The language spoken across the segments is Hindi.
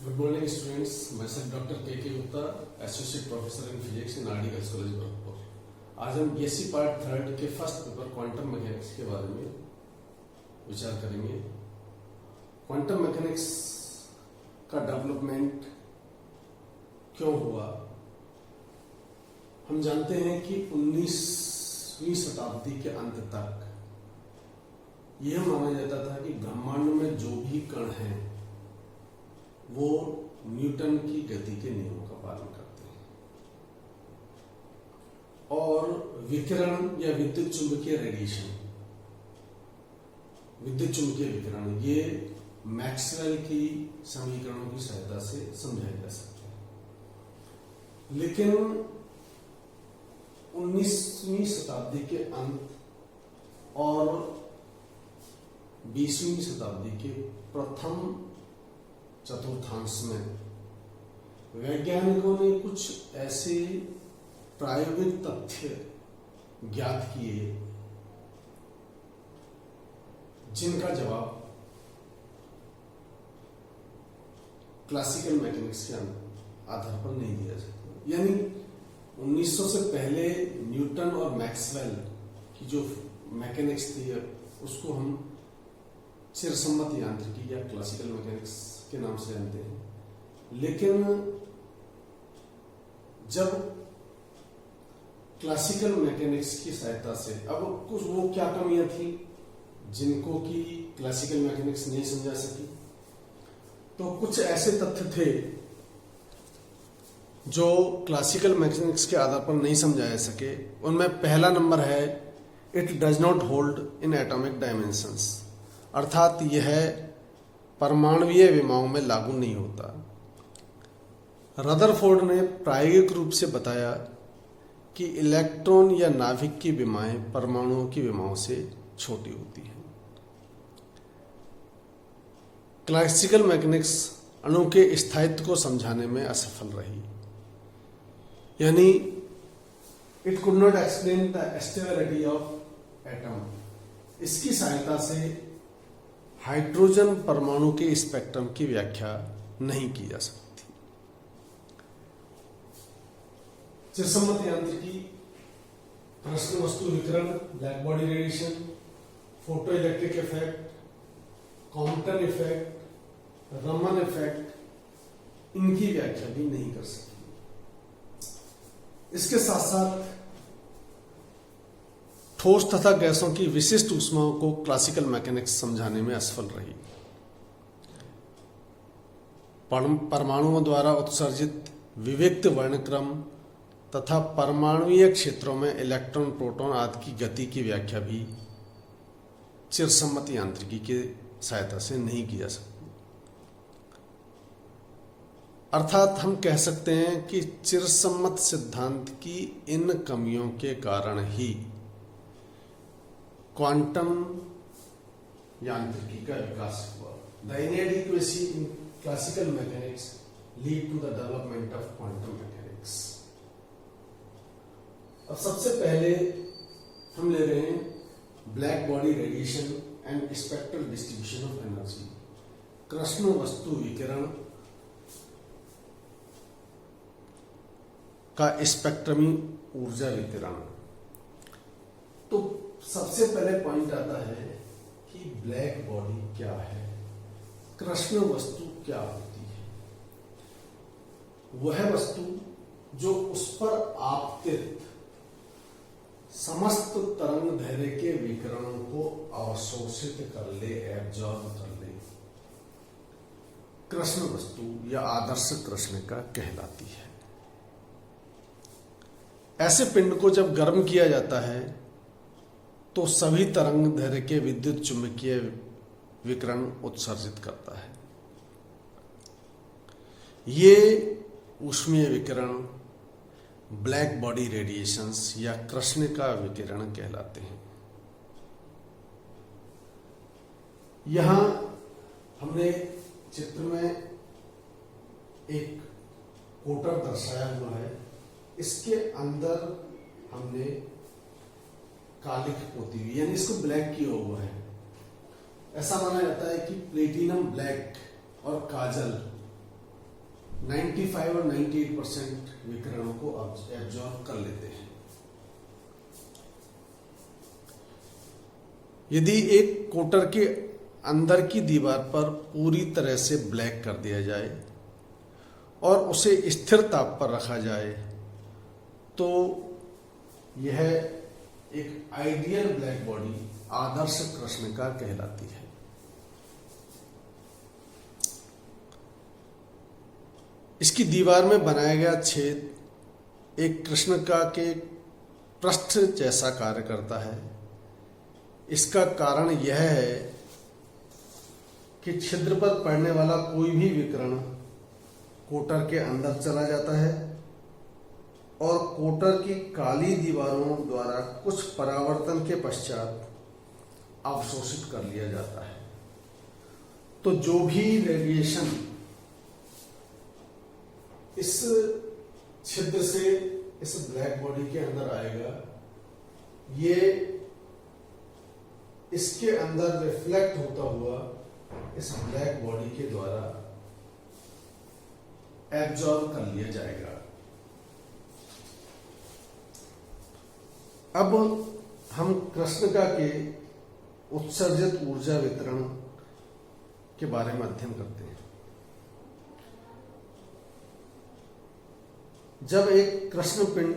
गुड मॉर्निंग स्टूडेंट्स, मैं सर डॉक्टर के Gupta, associate professor in physics in RD girls college Gorakhpur. आज हम बीएससी पार्ट थर्ड के फर्स्ट पेपर क्वांटम मैकेनिक्स के बारे में विचार करेंगे। क्वांटम मैकेनिक्स का डेवलपमेंट क्यों हुआ? हम जानते हैं कि 19वीं शताब्दी के अंत तक यह माना जाता था कि ब्रह्मांड में जो भी कण हैं वो न्यूटन की गति के नियमों का पालन करते हैं और विकिरण या विद्युत चुंबकीय रेडिएशन, विद्युत चुंबकीय विकिरण, ये मैक्सवेल की समीकरणों की सहायता से समझाया जा सकता है। लेकिन 19वीं शताब्दी के अंत और 20वीं शताब्दी के प्रथम चतुर्थांश में वैज्ञानिकों ने कुछ ऐसे प्रायोगिक तथ्य ज्ञात किए जिनका जवाब क्लासिकल मैकेनिक्स के आधार पर नहीं दिया सकता। यानी 1900 से पहले न्यूटन और मैक्सवेल की जो मैकेनिक्स थी उसको हम चिरसम्मत यांत्रिकी या क्लासिकल मैकेनिक्स के नाम से जानते हैं। लेकिन जब क्लासिकल मैकेनिक्स की सहायता से अब कुछ वो क्या कमियां थी जिनको कि क्लासिकल मैकेनिक्स नहीं समझा सकी, तो कुछ ऐसे तथ्य थे जो क्लासिकल मैकेनिक्स के आधार पर नहीं समझाए जा सके। उनमें पहला नंबर है, it does not hold in atomic dimensions, अर्थात यह परमाणुवीय विमाओं में लागू नहीं होता। रदरफोर्ड ने प्रायोगिक रूप से बताया कि इलेक्ट्रॉन या नाभिक की विमाएं परमाणुओं की विमाओं से छोटी होती हैं। क्लासिकल मैकेनिक्स अणु के स्थायित्व को समझाने में असफल रही, यानी it could not explain the stability of atom. इसकी सहायता से हाइड्रोजन परमाणु के स्पेक्ट्रम की व्याख्या नहीं की जा सकती। चिरसम्मत यांत्रिकी, कृष्ण वस्तु विकिरण, black body radiation, photo electric effect, Compton effect, Raman effect, इनकी व्याख्या भी नहीं कर सकती। इसके साथ साथ ठोस तथा गैसों की विशिष्ट ऊष्माओं को क्लासिकल मैकेनिक्स समझाने में असफल रही। परमाणुओं द्वारा उत्सर्जित विविक्त वर्णक्रम तथा परमाणुीय क्षेत्रों में इलेक्ट्रॉन, प्रोटॉन आदि की गति की व्याख्या भी चिरसम्मत यांत्रिकी की सहायता से नहीं की जा सकती। अर्थात हम कह सकते हैं कि चिरसम्मत सिद्धांत की इन कमियों के कारण ही क्वांटम यांत्रिकी का विकास हुआ। The inadequacy in classical mechanics lead to the development of quantum mechanics. अब सबसे पहले हम ले रहे हैं black body radiation and spectral distribution of energy, कृष्ण वस्तु विकिरण का स्पेक्ट्रमी ऊर्जा वितरण। तो सबसे पहले पॉइंट आता है कि ब्लैक बॉडी क्या है, कृष्ण वस्तु क्या होती है। वह वस्तु जो उस पर आपतित समस्त तरंग दैर्घ्य के विकिरणों को अवशोषित कर ले, एब्जॉर्ब कर ले, कृष्ण वस्तु या आदर्श कृष्ण का कहलाती है। ऐसे पिंड को जब गर्म किया जाता है तो सभी तरंग दैर्घ्य के विद्युत चुंबकीय विकिरण उत्सर्जित करता है। ये ऊष्मीय विकिरण ब्लैक बॉडी रेडिएशंस या कृष्ण का विकिरण कहलाते हैं। यहां हमने चित्र में एक कोटर दर्शाया हुआ है। इसके अंदर हमने कालिख पोती हुई, यानी इसको ब्लैक किया हुआ है। ऐसा माना जाता है कि प्लेटिनम ब्लैक और काजल 95 और 98% विकिरणों को एब्जॉर्ब कर लेते हैं। यदि एक कोटर के अंदर की दीवार पर पूरी तरह से ब्लैक कर दिया जाए और उसे स्थिर ताप पर रखा जाए तो यह एक आइडियल ब्लैक बॉडी, आदर्श कृष्णिका कहलाती है। इसकी दीवार में बनाया गया छेद एक कृष्णिका के पृष्ठ जैसा कार्य करता है। इसका कारण यह है कि छिद्र पर पड़ने वाला कोई भी विकिरण कोटर के अंदर चला जाता है और कोटर की काली दीवारों द्वारा कुछ परावर्तन के पश्चात अवशोषित कर लिया जाता है। तो जो भी रेडिएशन इस छिद्र से इस ब्लैक बॉडी के अंदर आएगा, ये इसके अंदर रिफ्लेक्ट होता हुआ इस ब्लैक बॉडी के द्वारा एब्जॉर्ब कर लिया जाएगा। अब हम कृष्णिका के उत्सर्जित ऊर्जा वितरण के बारे में अध्ययन करते हैं। जब एक कृष्ण पिंड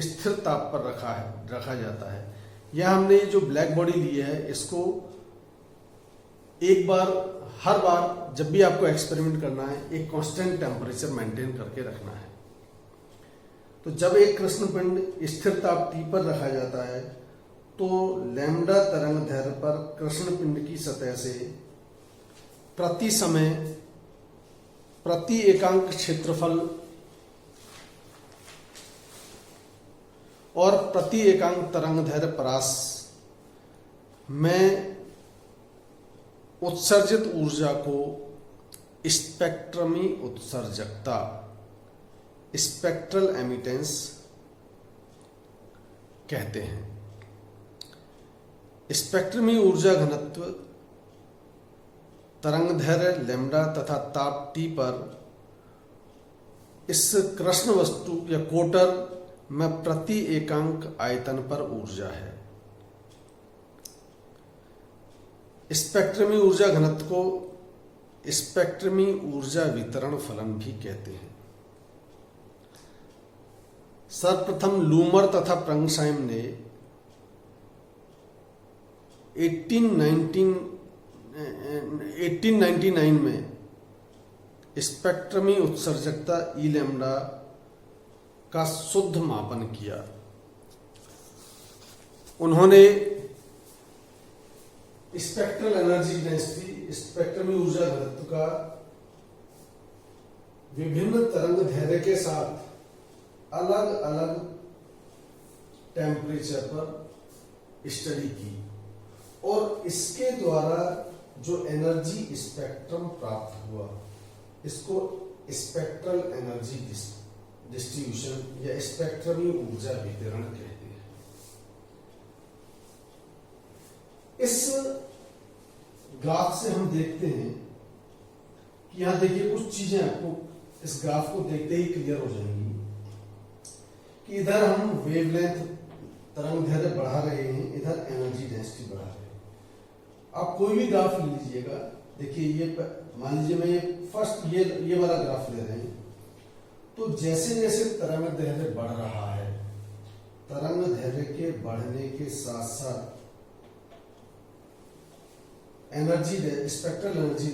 स्थिर ताप पर रखा जाता है, या हमने जो ब्लैक बॉडी ली है इसको एक बार, हर बार जब भी आपको एक्सपेरिमेंट करना है, एक कांस्टेंट टेम्परेचर मेंटेन करके रखना है। तो जब एक कृष्ण पिंड स्थिर ताप T पर रखा जाता है तो लैम्डा तरंग दैर्ध्य पर कृष्ण पिंड की सतह से प्रति समय प्रति एकांक क्षेत्रफल और प्रति एकांक तरंग दैर्ध्य परास में उत्सर्जित ऊर्जा को स्पेक्ट्रमी उत्सर्जकता, स्पेक्ट्रल एमिटेंस कहते हैं। स्पेक्ट्रमी ऊर्जा घनत्व तरंग दैर्ध्य लैम्डा तथा ताप T पर इस कृष्ण वस्तु या कोटर में प्रति एकांक आयतन पर ऊर्जा है। स्पेक्ट्रमी ऊर्जा घनत्व को स्पेक्ट्रमी ऊर्जा वितरण फलन भी कहते हैं। सर्वप्रथम लूमर तथा प्रंगसाइम ने 1899 में स्पेक्ट्रमी उत्सर्जकता ई लैम्डा का शुद्ध मापन किया। उन्होंने स्पेक्ट्रल एनर्जी डेंसिटी, स्पेक्ट्रमी ऊर्जा घनत्व का विभिन्न तरंग दैर्ध्य के साथ अलग अलग टेम्परेचर पर स्टडी की और इसके द्वारा जो एनर्जी स्पेक्ट्रम प्राप्त हुआ इसको स्पेक्ट्रल एनर्जी डिस्ट्रीब्यूशन या स्पेक्ट्रमी ऊर्जा वितरण कहते हैं। इस ग्राफ से हम देखते हैं कि यहां देखिए कुछ चीजें आपको इस ग्राफ को देखते ही क्लियर हो जाएंगी कि इधर हम वेवलेंथ तरंग दैर्ध्य बढ़ा रहे हैं, इधर एनर्जी डेंसिटी बढ़ा रहे हैं। आप कोई भी ग्राफ ले लीजिएगा, देखिए ये मान लीजिए मैं फर्स्ट ये वाला ग्राफ ले रहे हैं, तो जैसे जैसे तरंग दैर्ध्य बढ़ रहा है, तरंग दैर्ध्य के बढ़ने के साथ साथ एनर्जी स्पेक्ट्रल एनर्जी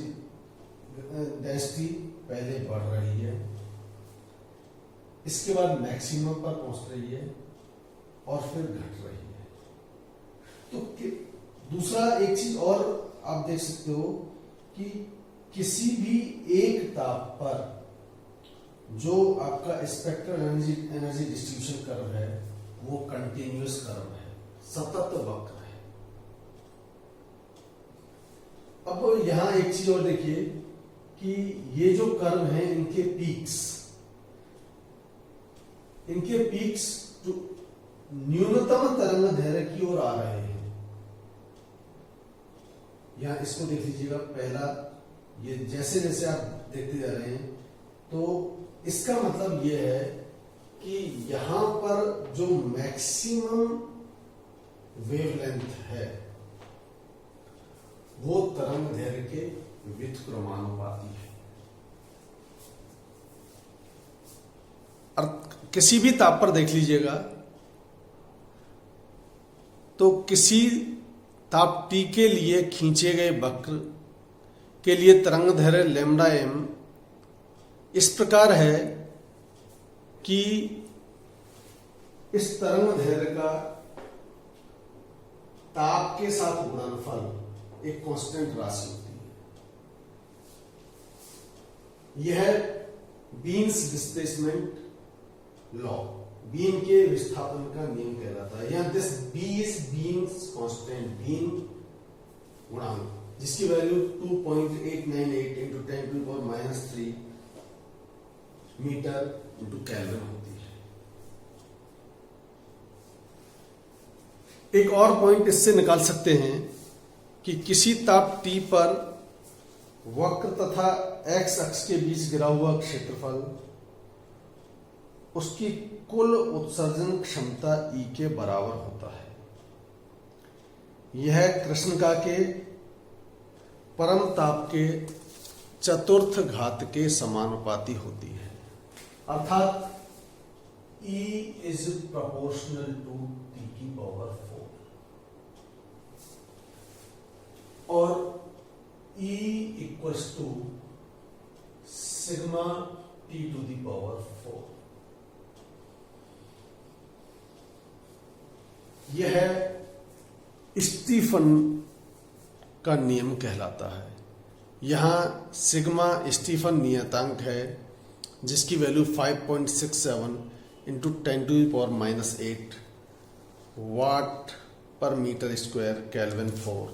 डेंसिटी पहले बढ़ रही है, इसके बाद मैक्सिमम पर पहुंच रही है और फिर घट रही है। तो दूसरा एक चीज और आप देख सकते हो कि किसी भी एक ताप पर जो आपका स्पेक्ट्रल एनर्जी डिस्ट्रीब्यूशन कर्व है वो कंटिन्यूअस कर्व है, सतत वक्र है। अब यहां एक चीज और देखिए कि ये जो कर्व है इनके पीक्स न्यूनतम तरंग दैर्ध्य की ओर आ रहे हैं। यहां इसको देख लीजिएगा, पहला ये जैसे जैसे आप देखते जा रहे हैं तो इसका मतलब यह है कि यहां पर जो मैक्सिमम वेवलेंथ है वो तरंग दैर्घ्य के व्युत्क्रमानुपाती है। और किसी भी ताप पर देख लीजिएगा तो किसी ताप T के लिए खींचे गए वक्र के लिए तरंग दैर्घ्य लैम्डा m इस प्रकार है कि इस तरंग दैर्घ्य का ताप के साथ गुणनफल एक कांस्टेंट राशि होती है। यह बीन्स डिस्प्लेसमेंट लॉ, बीन के विस्थापन का नियम कहलाता है। यहां this B is Wien's constant, Wien गुणांक, जिसकी value 2.898 into 10⁻³ metre into kelvin होती है। एक और पॉइंट इससे निकाल सकते हैं कि किसी ताप T पर वक्र तथा x अक्ष के बीच गिरा हुआ क्षेत्रफल उसकी कुल उत्सर्जन क्षमता E के बराबर होता है। यह कृष्णिका के परम ताप के चतुर्थ घात के समानुपाती होती है, अर्थात E is proportional to T⁴ और E equals to sigma T⁴। यह स्टीफन का नियम कहलाता है। यहां सिग्मा स्टीफन नियतांक है जिसकी वैल्यू 5.67 इंटू 10⁻⁻8 वाट पर मीटर स्क्वायर केल्विन 4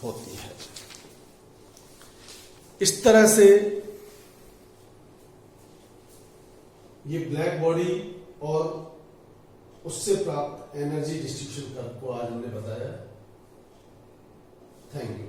होती है। इस तरह से ये ब्लैक बॉडी और उससे प्राप्त एनर्जी डिस्ट्रीब्यूशन कर्व को आज हमने बताया। Thank you.